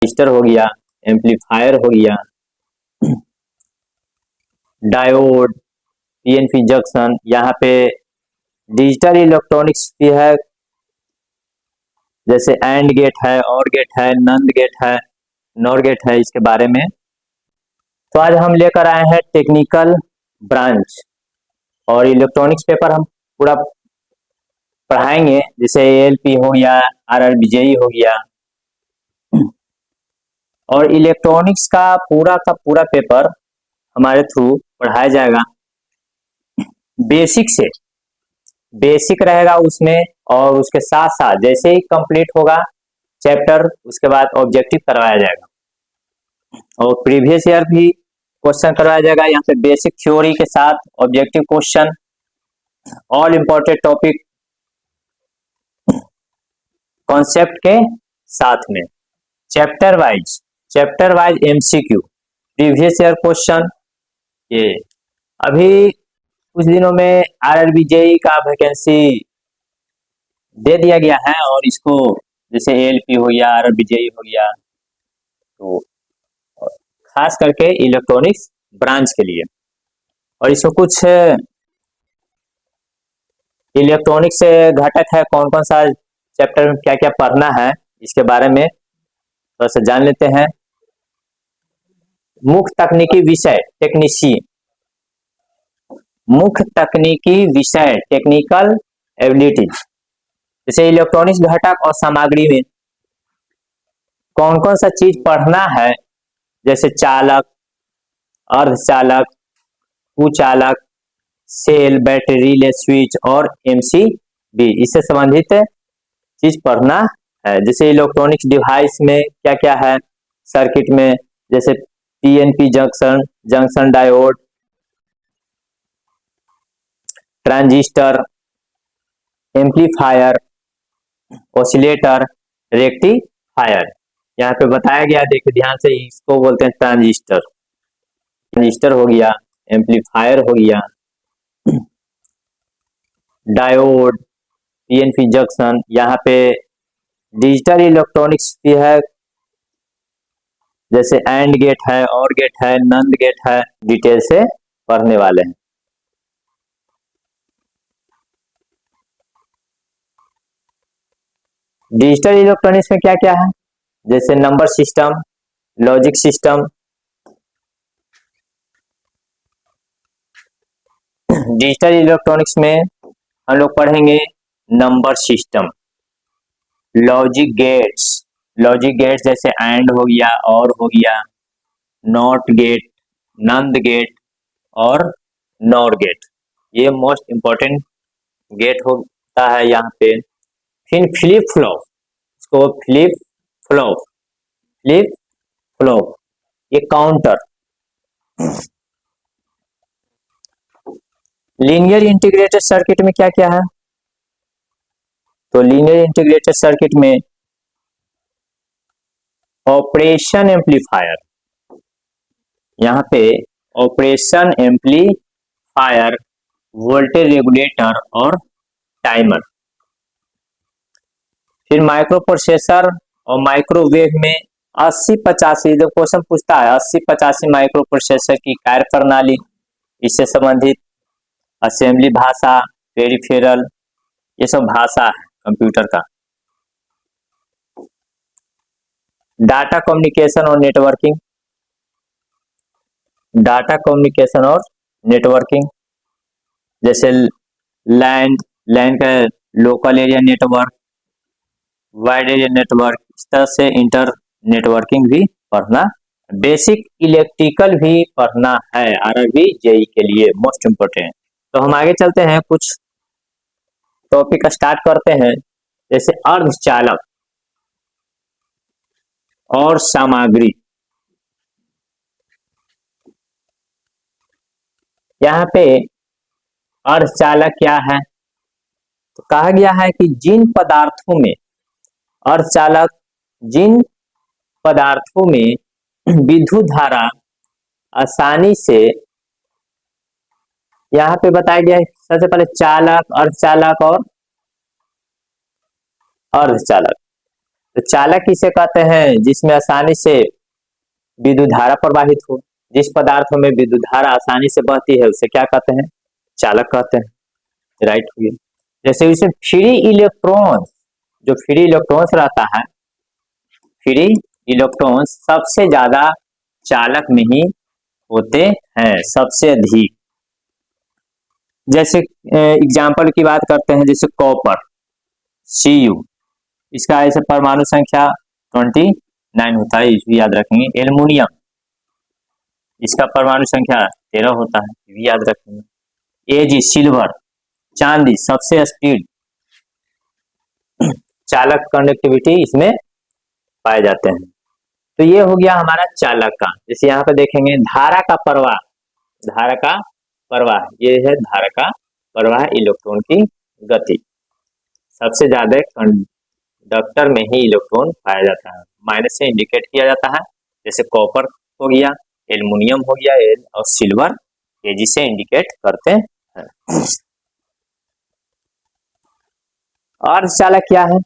Register हो गया, amplifier हो गया, डायोड, पीएनपी जंक्शन। यहाँ पे डिजिटल इलेक्ट्रॉनिक्स भी है, जैसे एंड गेट है, और गेट है, नंद गेट है, नॉर गेट है, इसके बारे में। तो आज हम लेकर आए हैं टेक्निकल ब्रांच, और इलेक्ट्रॉनिक्स पेपर हम पूरा पढ़ाएंगे, जैसे एएलपी हो गया, आरआरबीजेई हो गया, और इलेक्ट्रॉनिक्स का पूरा पेपर हमारे थ्रू पढ़ाया जाएगा। बेसिक से बेसिक रहेगा उसमें, और उसके साथ साथ जैसे ही कंप्लीट होगा चैप्टर, उसके बाद ऑब्जेक्टिव करवाया जाएगा, और प्रीवियस ईयर भी क्वेश्चन करवाया जाएगा। यहाँ पे बेसिक थ्योरी के साथ objective question, all important topic concept के साथ में, chapter wise MCQ, previous year question. ये अभी कुछ दिनों में आरआरबीजेई का वैकेंसी दे दिया गया है, और इसको जैसे एएलपी हो गया, आरआरबीजेई हो गया, तो खास करके इलेक्ट्रॉनिक्स ब्रांच के लिए। और इसमें कुछ इलेक्ट्रॉनिक्स से घटक है, कौन कौन सा चैप्टर में क्या क्या पढ़ना है, इसके बारे में थोड़ा सा जान लेते हैं। मुख्य तकनीकी विषय टेक्निकल एबिलिटीज, जैसे इलेक्ट्रॉनिक्स घटक और सामग्री में कौन कौन सा चीज पढ़ना है, जैसे चालक, अर्धचालक, कुचालक, सेल, बैटरी, रिले, स्विच और एमसीबी, इससे संबंधित चीज पढ़ना है। जैसे इलेक्ट्रॉनिक्स डिवाइस में क्या क्या है सर्किट में, जैसे PNP junction diode, transistor, amplifier, oscillator, rectifier. यहाँ पे बताया गया, देखिए ध्यान से, इसको बोलते हैं ट्रांजिस्टर हो गया, एम्पलीफायर हो गया, डायोड, पीएनपी जंक्शन। यहाँ पे डिजिटल इलेक्ट्रॉनिक्स भी है, जैसे एंड गेट है, और गेट है, नंद गेट है, डिटेल से पढ़ने वाले हैं। डिजिटल इलेक्ट्रॉनिक्स में क्या क्या है, जैसे number system, logic system. Digital electronics में हम लोग पढ़ेंगे नंबर सिस्टम, लॉजिक गेट्स जैसे एंड हो गया, और हो गया, नॉट गेट, नंद गेट और नॉर गेट, ये मोस्ट इंपॉर्टेंट गेट होता है यहाँ पे। फिर फ्लिप फ्लॉप, इसको फ्लिप फ्लॉप, ये काउंटर। लीनियर इंटीग्रेटेड सर्किट में क्या क्या है, तो लीनियर इंटीग्रेटेड सर्किट में ऑपरेशन एम्पलीफायर, यहाँ पे ऑपरेशन एम्पलीफायर, वोल्टेज रेगुलेटर और टाइमर। फिर माइक्रो प्रोसेसर और माइक्रोवेव में 80-85, जो क्वेश्चन पूछता है 80-85 माइक्रो प्रोसेसर की कार्य प्रणाली, इससे संबंधित असेंबली भाषा, पेरिफेरल, ये सब भाषा है कंप्यूटर का। डाटा कम्युनिकेशन और नेटवर्किंग, जैसे लैंड का local area network, wide area network, इस तरह से इंटर नेटवर्किंग भी पढ़ना, बेसिक इलेक्ट्रिकल भी पढ़ना है आरआरबीजेई के लिए, मोस्ट इंपोर्टेंट। तो हम आगे चलते हैं, कुछ टॉपिक स्टार्ट करते हैं, जैसे अर्धचालक और सामग्री। यहाँ पे अर्धचालक क्या है, तो कहा गया है कि जिन पदार्थों में विद्युत धारा आसानी से, यहाँ पे बताया गया है सबसे पहले चालक, अर्धचालक और अर्धचालक। तो चालक किसे कहते हैं? जिसमें आसानी से विद्युत धारा प्रवाहित हो। जिस पदार्थों में विद्युत धारा आसानी से बहती है उसे क्या कहते हैं? चालक कहते हैं। राइट हुई। जैसे इसमें फ्री इलेक्ट्रॉन, जो फ्री इलेक्ट्रॉन्स रहता है, फ्री इलेक्ट्रॉन्स सबसे ज्यादा चालक में ही होते हैं, सबसे अधिक। जैसे एग्जाम्पल की बात करते हैं, जैसे कॉपर Cu, इसका ऐसे परमाणु संख्या 29 होता है, इसको याद रखेंगे। एल्युमिनियम, इसका परमाणु संख्या 13 होता है, ये याद रखेंगे। Ag सिल्वर, चांदी सबसे स्पीड चालक कंडक्टिविटी इसमें पाए जाते हैं। तो ये हो गया हमारा चालक का। जैसे यहाँ पे देखेंगे धारा का प्रवाह, धारा का प्रवाह, ये है धारा का प्रवाह, इलेक्ट्रॉन की गति। सबसे ज्यादा कंडक्टर में ही इलेक्ट्रॉन पाया जाता है, माइनस से इंडिकेट किया जाता है। जैसे कॉपर हो गया, एल्युमिनियम हो गया, और सिल्वर Ag से इंडिकेट करते हैं। और चालक क्या है?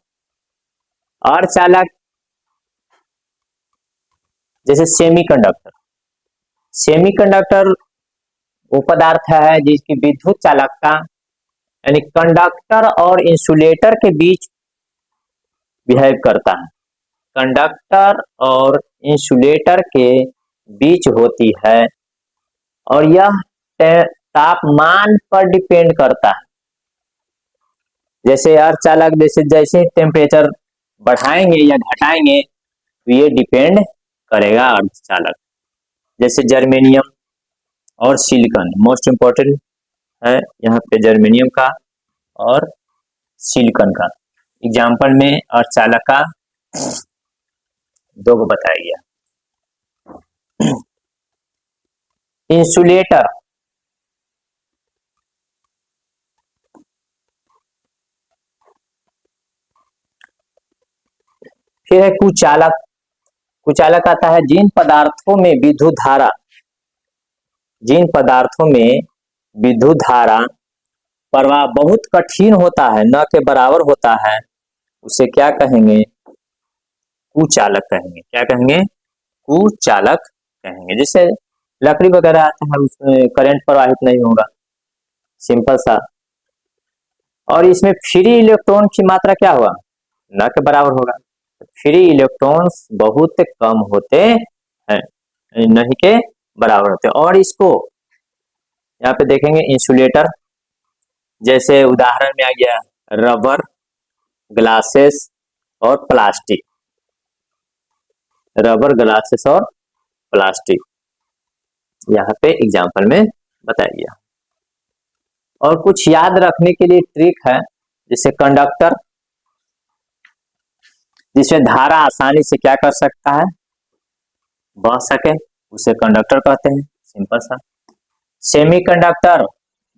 और चालक जैसे सेमीकंडक्टर, सेमीकंडक्टर वो पदार्थ है जिसकी विद्युत चालकता यानी कंडक्टर और इंसुलेटर के बीच बिहेव करता है, कंडक्टर और इंसुलेटर के बीच होती है, और यह तापमान पर डिपेंड करता है। जैसे अर्धचालक जैसे जैसे टेम्परेचर बढ़ाएंगे या घटाएंगे तो ये डिपेंड करेगा अर्धचालक। जैसे जर्मेनियम और सिलिकॉन मोस्ट इंपॉर्टेंट है यहाँ पे, जर्मेनियम का और सिलिकॉन का एग्जाम्पल में अर्धचालक का दो को बताया गया। इंसुलेटर, फिर है कुचालक। कुचालक आता है जिन पदार्थों में विद्युत धारा, जिन पदार्थों में विद्युत धारा प्रवाह बहुत कठिन होता है, न के बराबर होता है, उसे क्या कहेंगे? कुचालक कहेंगे। क्या कहेंगे? कुचालक कहेंगे। जैसे लकड़ी वगैरह आता है उसमें करंट प्रवाहित नहीं होगा, सिंपल सा। और इसमें फ्री इलेक्ट्रॉन की मात्रा क्या होगा? न के बराबर होगा। फ्री इलेक्ट्रॉन्स बहुत कम होते हैं, नहीं के बराबर होते। और इसको यहाँ पे देखेंगे इंसुलेटर, जैसे उदाहरण में आ गया रबर, ग्लासेस और प्लास्टिक, रबर, ग्लासेस और प्लास्टिक यहाँ पे एग्जाम्पल में बताया गया। और कुछ याद रखने के लिए ट्रिक है, जैसे कंडक्टर, जिसमें धारा आसानी से क्या कर सकता है? बह सके, उसे कंडक्टर कहते हैं, सिंपल सा। सेमीकंडक्टर,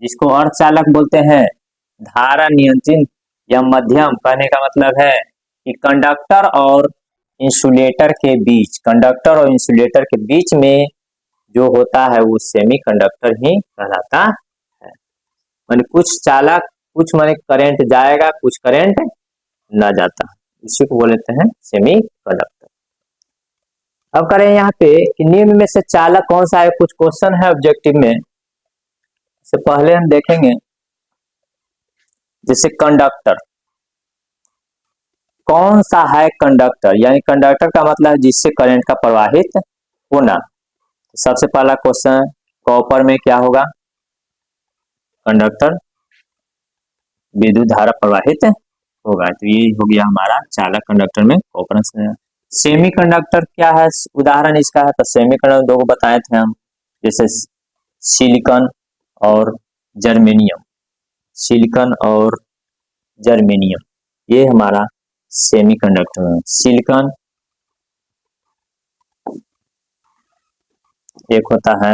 जिसको अर्धचालक बोलते हैं, धारा नियंत्रित या मध्यम, कहने का मतलब है कि कंडक्टर और इंसुलेटर के बीच, कंडक्टर और इंसुलेटर के बीच में जो होता है वो सेमीकंडक्टर ही कहलाता है। माने कुछ चालक, कुछ माने करंट जाएगा, कुछ करंट न जाता, इसी को बोलते हैं सेमीकंडक्टर। अब करें यहाँ पे कि निम्न में से चालक कौन सा है? कुछ क्वेश्चन है ऑब्जेक्टिव में, से पहले हम देखेंगे। जैसे कंडक्टर, कौन सा है कंडक्टर? यानी कंडक्टर का मतलब है जिससे करंट का प्रवाहित होना। तो सबसे पहला क्वेश्चन, कॉपर में क्या होगा? कंडक्टर, विद्युत धारा प्रवाहित होगा। तो ये हो गया हमारा चालक कंडक्टर में कॉपर से। सेमीकंडक्टर क्या है? उदाहरण इसका है, तो सेमीकंडक्टर दो को बताए थे हम, जैसे सिलिकॉन और जर्मेनियम, सिलिकॉन और जर्मेनियम, ये हमारा सेमीकंडक्टर है। सिलिकॉन एक होता है,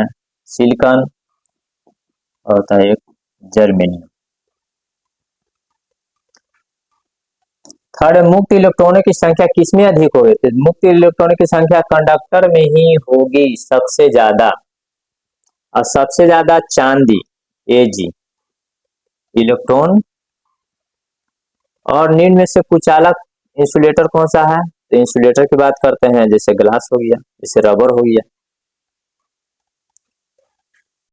सिलिकॉन और होता है एक जर्मेनियम। थर्ड, मुक्त इलेक्ट्रॉनों की संख्या किसमें अधिक होगी? तो मुक्त इलेक्ट्रॉनों की संख्या कंडक्टर में ही होगी सबसे ज्यादा, और सबसे ज्यादा चांदी Ag इलेक्ट्रॉन। और निम्न में से कुचालक इंसुलेटर कौन सा है, तो इंसुलेटर की बात करते हैं जैसे ग्लास हो गया, जैसे रबर हो गया।